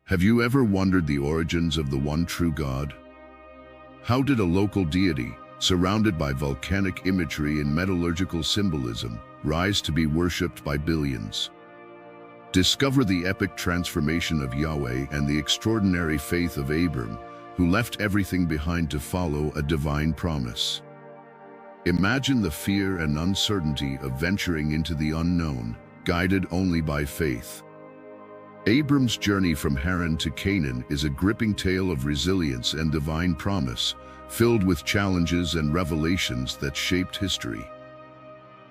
Have you ever wondered the origins of the one true God? How did a local deity, surrounded by volcanic imagery and metallurgical symbolism, rise to be worshipped by billions? Discover the epic transformation of Yahweh and the extraordinary faith of Abram, who left everything behind to follow a divine promise. Imagine the fear and uncertainty of venturing into the unknown, guided only by faith. Abram's journey from Haran to Canaan is a gripping tale of resilience and divine promise, filled with challenges and revelations that shaped history.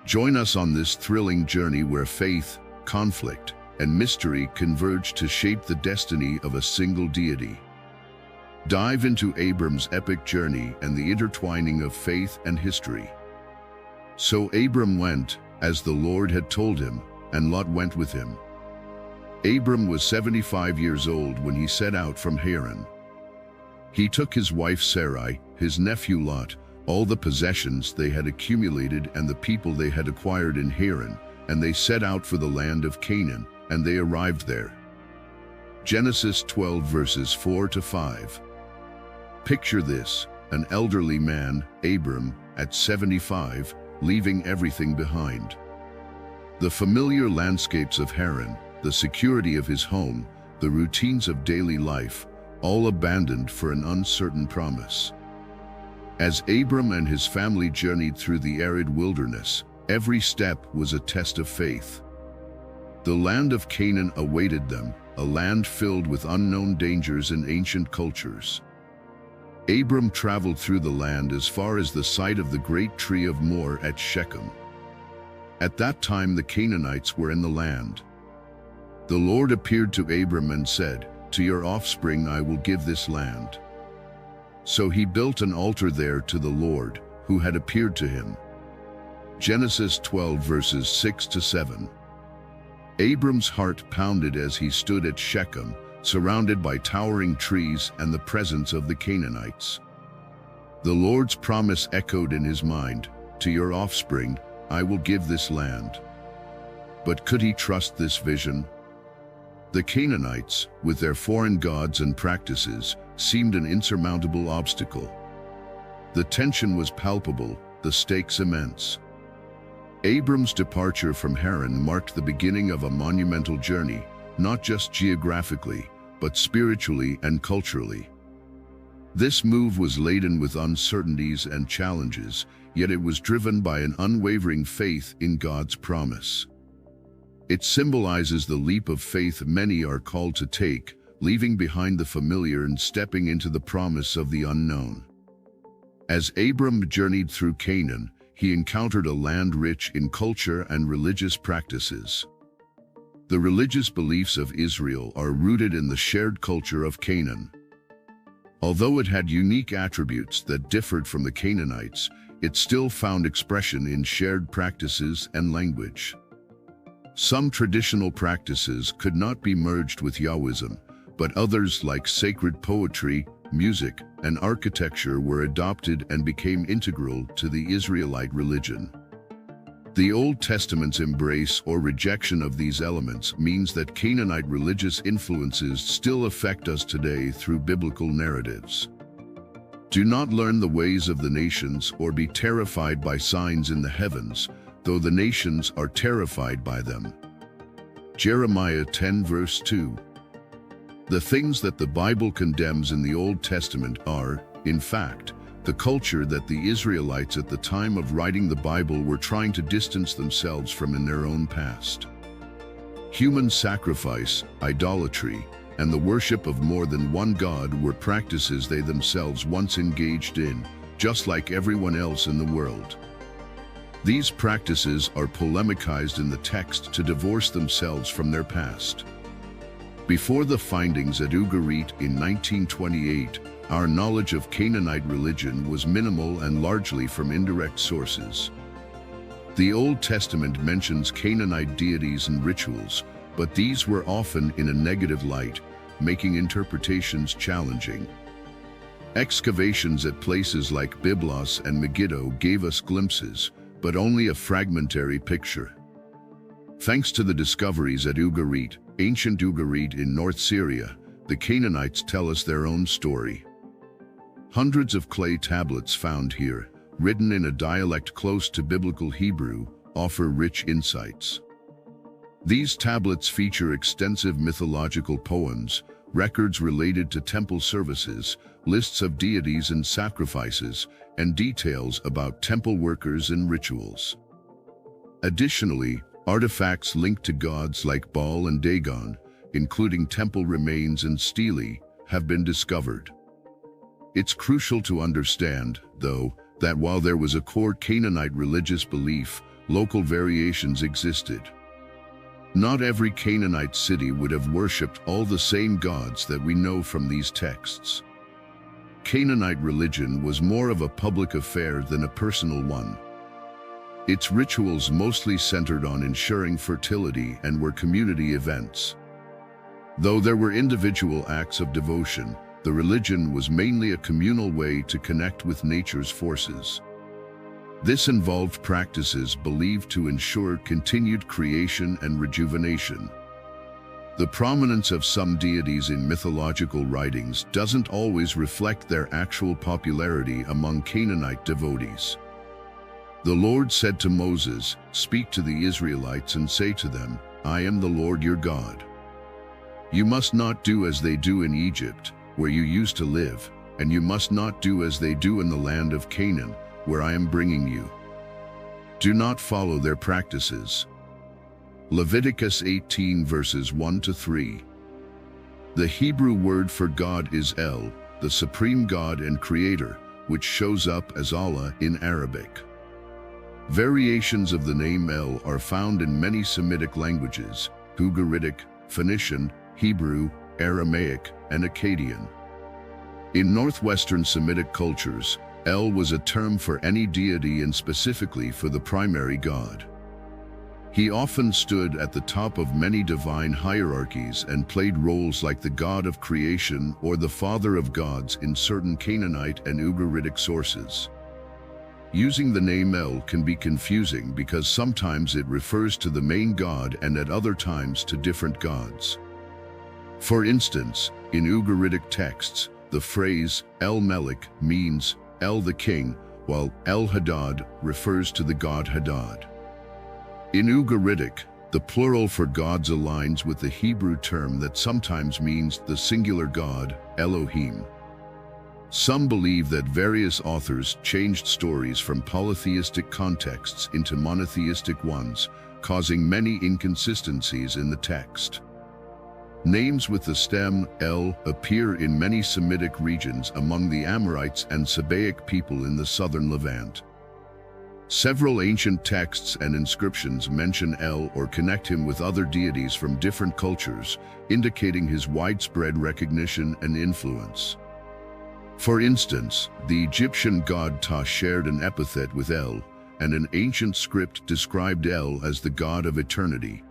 Join us on this thrilling journey where faith, conflict, and mystery converge to shape the destiny of a single deity. Dive into Abram's epic journey and the intertwining of faith and history. So Abram went, as the Lord had told him, and Lot went with him. Abram was 75 years old when he set out from Haran. He took his wife Sarai, his nephew Lot, all the possessions they had accumulated and the people they had acquired in Haran, and they set out for the land of Canaan, and they arrived there. Genesis 12 verses 4 to 5. Picture this, an elderly man, Abram, at 75, leaving everything behind. The familiar landscapes of Haran, the security of his home, the routines of daily life, all abandoned for an uncertain promise. As Abram and his family journeyed through the arid wilderness, every step was a test of faith. The land of Canaan awaited them, a land filled with unknown dangers and ancient cultures. Abram traveled through the land as far as the site of the great tree of Moreh at Shechem. At that time the Canaanites were in the land. The Lord appeared to Abram and said, "To your offspring I will give this land." So he built an altar there to the Lord, who had appeared to him. Genesis 12 verses 6 to 7. Abram's heart pounded as he stood at Shechem, surrounded by towering trees and the presence of the Canaanites. The Lord's promise echoed in his mind, "To your offspring I will give this land." But could he trust this vision? The Canaanites, with their foreign gods and practices, seemed an insurmountable obstacle. The tension was palpable, the stakes immense. Abram's departure from Haran marked the beginning of a monumental journey, not just geographically, but spiritually and culturally. This move was laden with uncertainties and challenges, yet it was driven by an unwavering faith in God's promise. It symbolizes the leap of faith many are called to take, leaving behind the familiar and stepping into the promise of the unknown. As Abram journeyed through Canaan, he encountered a land rich in culture and religious practices. The religious beliefs of Israel are rooted in the shared culture of Canaan. Although it had unique attributes that differed from the Canaanites, it still found expression in shared practices and language. Some traditional practices could not be merged with Yahwism, but others like sacred poetry, music, and architecture were adopted and became integral to the Israelite religion. The Old Testament's embrace or rejection of these elements means that Canaanite religious influences still affect us today through biblical narratives. Do not learn the ways of the nations or be terrified by signs in the heavens, though the nations are terrified by them. Jeremiah 10 verse 2. The things that the Bible condemns in the Old Testament are, in fact, the culture that the Israelites at the time of writing the Bible were trying to distance themselves from in their own past. Human sacrifice, idolatry, and the worship of more than one God were practices they themselves once engaged in, just like everyone else in the world. These practices are polemicized in the text to divorce themselves from their past. Before the findings at Ugarit in 1928, our knowledge of Canaanite religion was minimal and largely from indirect sources. The Old Testament mentions Canaanite deities and rituals, but these were often in a negative light, making interpretations challenging. Excavations at places like Byblos and Megiddo gave us glimpses, but only a fragmentary picture. Thanks to the discoveries at Ugarit, ancient Ugarit in North Syria, the Canaanites tell us their own story. Hundreds of clay tablets found here, written in a dialect close to biblical Hebrew, offer rich insights. These tablets feature extensive mythological poems, records related to temple services, lists of deities and sacrifices, and details about temple workers and rituals. Additionally, artifacts linked to gods like Baal and Dagon, including temple remains and stelae, have been discovered. It's crucial to understand, though, that while there was a core Canaanite religious belief, local variations existed. Not every Canaanite city would have worshipped all the same gods that we know from these texts. Canaanite religion was more of a public affair than a personal one. Its rituals mostly centered on ensuring fertility and were community events. Though there were individual acts of devotion, the religion was mainly a communal way to connect with nature's forces. This involved practices believed to ensure continued creation and rejuvenation. The prominence of some deities in mythological writings doesn't always reflect their actual popularity among Canaanite devotees. The Lord said to Moses, "Speak to the Israelites and say to them, I am the Lord your God. You must not do as they do in Egypt, where you used to live, and you must not do as they do in the land of Canaan, where I am bringing you. Do not follow their practices." Leviticus 18 verses 1-3. The Hebrew word for God is El, the supreme God and creator, which shows up as Allah in Arabic. Variations of the name El are found in many Semitic languages: Ugaritic, Phoenician, Hebrew, Aramaic, and Akkadian. In northwestern Semitic cultures, El was a term for any deity and specifically for the primary god. He often stood at the top of many divine hierarchies and played roles like the god of creation or the father of gods in certain Canaanite and Ugaritic sources. Using the name El can be confusing because sometimes it refers to the main god and at other times to different gods. For instance, in Ugaritic texts, the phrase El Melech means El the king, while El Hadad refers to the god Hadad. In Ugaritic, the plural for gods aligns with the Hebrew term that sometimes means the singular god, Elohim. Some believe that various authors changed stories from polytheistic contexts into monotheistic ones, causing many inconsistencies in the text. Names with the stem El appear in many Semitic regions among the Amorites and Sabaic people in the southern Levant. Several ancient texts and inscriptions mention El or connect him with other deities from different cultures, indicating his widespread recognition and influence. For instance, the Egyptian god Ptah shared an epithet with El, and an ancient script described El as the god of eternity.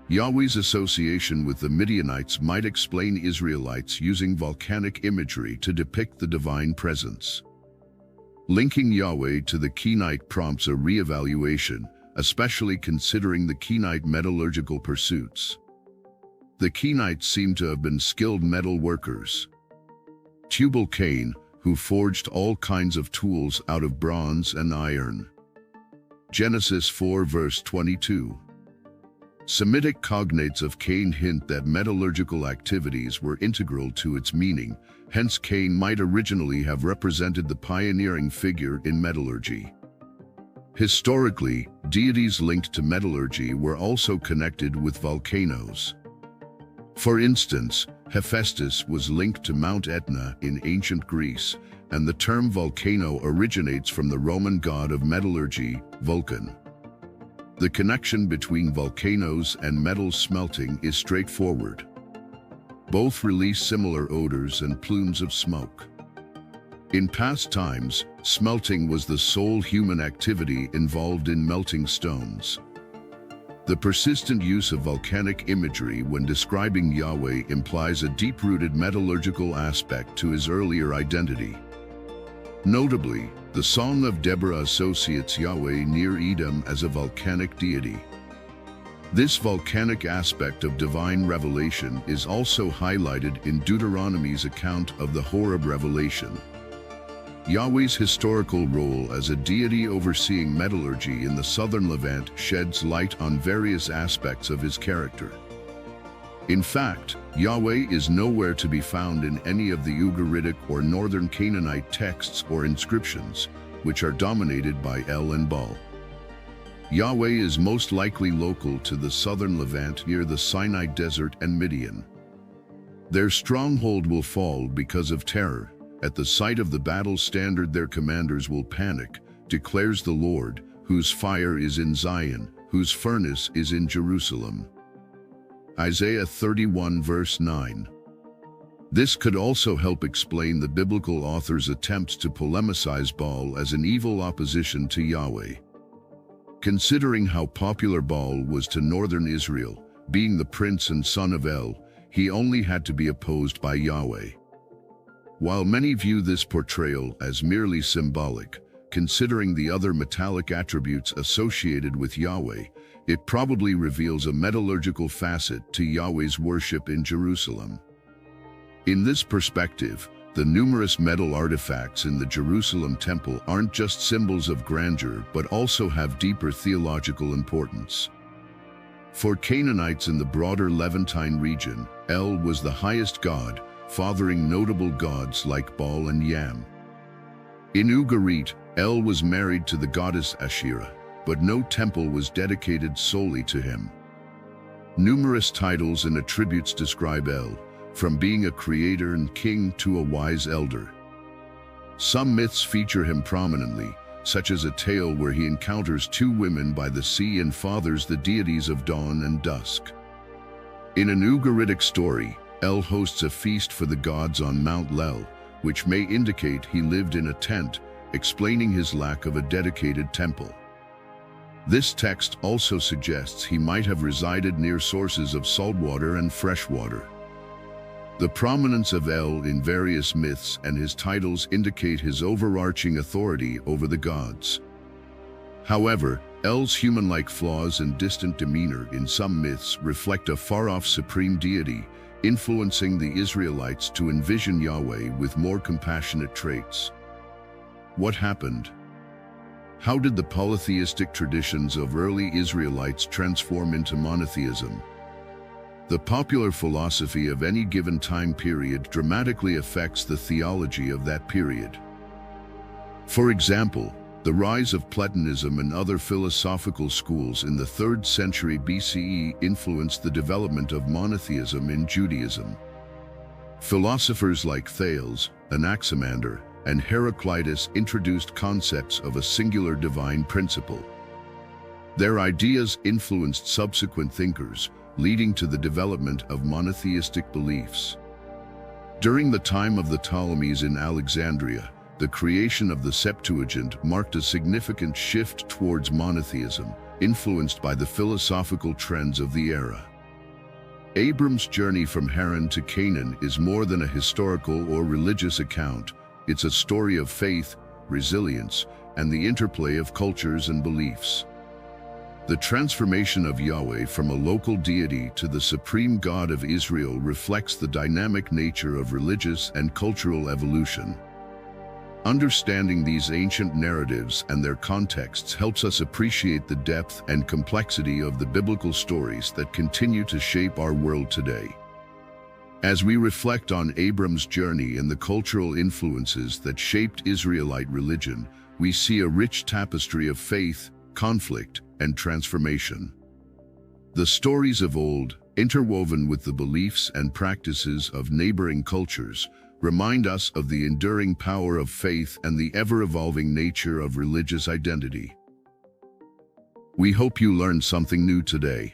Yahweh's association with the Midianites might explain Israelites using volcanic imagery to depict the divine presence. Linking Yahweh to the Kenite prompts a re-evaluation, especially considering the Kenite metallurgical pursuits. The Kenites seem to have been skilled metal workers. Tubal-Cain, who forged all kinds of tools out of bronze and iron. Genesis 4 verse 22. Semitic cognates of Cain hint that metallurgical activities were integral to its meaning, hence Cain might originally have represented the pioneering figure in metallurgy. Historically, deities linked to metallurgy were also connected with volcanoes. For instance, Hephaestus was linked to Mount Etna in ancient Greece, and the term volcano originates from the Roman god of metallurgy, Vulcan. The connection between volcanoes and metal smelting is straightforward. Both release similar odors and plumes of smoke. In past times, smelting was the sole human activity involved in melting stones. The persistent use of volcanic imagery when describing Yahweh implies a deep-rooted metallurgical aspect to his earlier identity. Notably, the Song of Deborah associates Yahweh near Edom as a volcanic deity. This volcanic aspect of divine revelation is also highlighted in Deuteronomy's account of the Horeb revelation. Yahweh's historical role as a deity overseeing metallurgy in the southern Levant sheds light on various aspects of his character. In fact, Yahweh is nowhere to be found in any of the Ugaritic or northern Canaanite texts or inscriptions, which are dominated by El and Baal. Yahweh is most likely local to the southern Levant near the Sinai Desert and Midian. Their stronghold will fall because of terror. At the sight of the battle standard their commanders will panic, declares the Lord, whose fire is in Zion, whose furnace is in Jerusalem. Isaiah 31 verse 9. This could also help explain the biblical author's attempts to polemicize Baal as an evil opposition to Yahweh. Considering how popular Baal was to northern Israel, being the prince and son of El, he only had to be opposed by Yahweh. While many view this portrayal as merely symbolic, considering the other metallic attributes associated with Yahweh, it probably reveals a metallurgical facet to Yahweh's worship in Jerusalem. In this perspective, the numerous metal artifacts in the Jerusalem temple aren't just symbols of grandeur but also have deeper theological importance. For Canaanites in the broader Levantine region, El was the highest god, fathering notable gods like Baal and Yam. In Ugarit, El was married to the goddess Asherah, but no temple was dedicated solely to him. Numerous titles and attributes describe El, from being a creator and king to a wise elder. Some myths feature him prominently, such as a tale where he encounters two women by the sea and fathers the deities of dawn and dusk. In an Ugaritic story, El hosts a feast for the gods on Mount Lel, which may indicate he lived in a tent, explaining his lack of a dedicated temple. This text also suggests he might have resided near sources of saltwater and freshwater. The prominence of El in various myths and his titles indicate his overarching authority over the gods. However, El's human-like flaws and distant demeanor in some myths reflect a far-off supreme deity, influencing the Israelites to envision Yahweh with more compassionate traits. What happened? How did the polytheistic traditions of early Israelites transform into monotheism? The popular philosophy of any given time period dramatically affects the theology of that period. For example, the rise of Platonism and other philosophical schools in the 3rd century BCE influenced the development of monotheism in Judaism. Philosophers like Thales, Anaximander, and Heraclitus introduced concepts of a singular divine principle. Their ideas influenced subsequent thinkers, leading to the development of monotheistic beliefs. During the time of the Ptolemies in Alexandria, the creation of the Septuagint marked a significant shift towards monotheism, influenced by the philosophical trends of the era. Abram's journey from Haran to Canaan is more than a historical or religious account. It's a story of faith, resilience, and the interplay of cultures and beliefs. The transformation of Yahweh from a local deity to the supreme God of Israel reflects the dynamic nature of religious and cultural evolution. Understanding these ancient narratives and their contexts helps us appreciate the depth and complexity of the biblical stories that continue to shape our world today. As we reflect on Abram's journey and the cultural influences that shaped Israelite religion, we see a rich tapestry of faith, conflict, and transformation. The stories of old, interwoven with the beliefs and practices of neighboring cultures, remind us of the enduring power of faith and the ever-evolving nature of religious identity. We hope you learned something new today.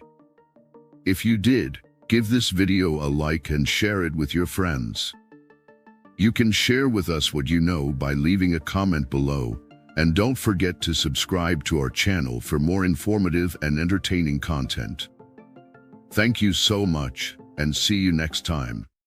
If you did, give this video a like and share it with your friends. You can share with us what you know by leaving a comment below, and don't forget to subscribe to our channel for more informative and entertaining content. Thank you so much, and see you next time.